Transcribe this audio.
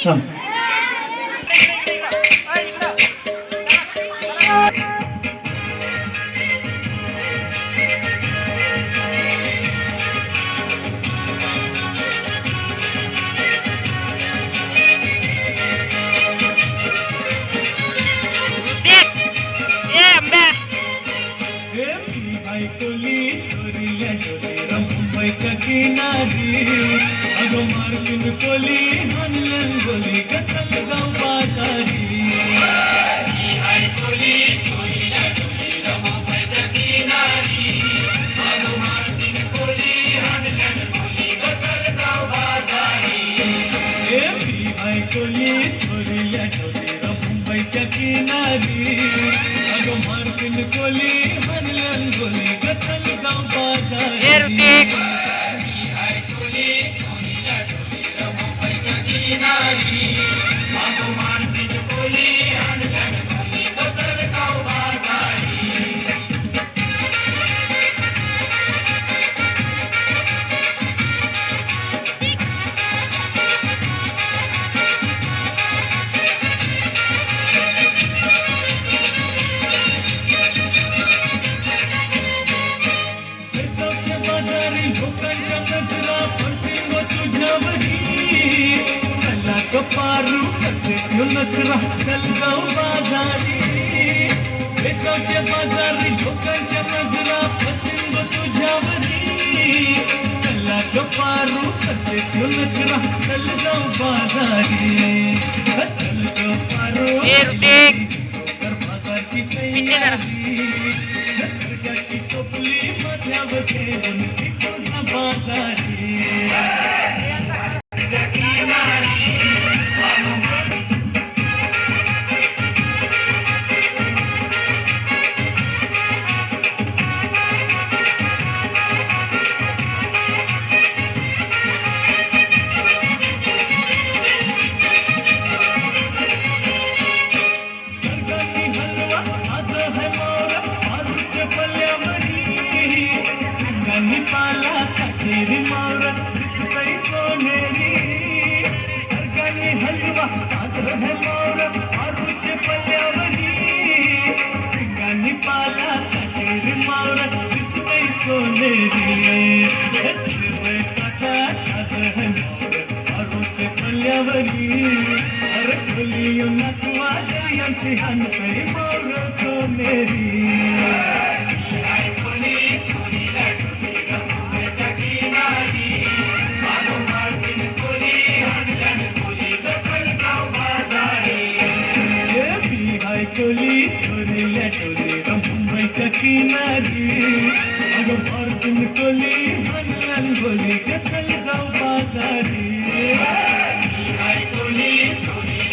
सांग. मुंबईच्या किनारी अगो मार्किन कोली हनलन गोली कसल जाऊ बाजारी मुंबईच्या किनारी अगो मार्किन कोली हनलन गोली कसल जाऊ बाजारी कोली सोरील्या छोटीरा मुंबईच्या किनारी अगो मार्किन कोली हनलन गोली कसल जाऊ बाजारी पारू नखरा चल जाऊ बाजारी पैसाच्या बाजारी लोकांच्या नजरा पसंद तुझ्यावरी चला पारू नखरा चल जाऊ बाजारी चल पारू तर बाजारची तयारी निसर्गाची टोपली मध्यामध्ये तुझा बाजारी तेरी मावरत दिसतई सोनेरी सरकारने हलवा आज है मावरत आरूचे पल्ल्यावरी सिंगांनी पाला तेरी मावरत दिसतई सोनेरी काटा आज है मावरत आरूचे पल्ल्यावरी अरे खोलियो नकवा यांची हानतई मावरत सोनेरी चोली सोरील्या चोरीला मुंबईच्या किनारी अगं मार्किन कोली हनलन गोली कसल जाऊ बाजारी कोली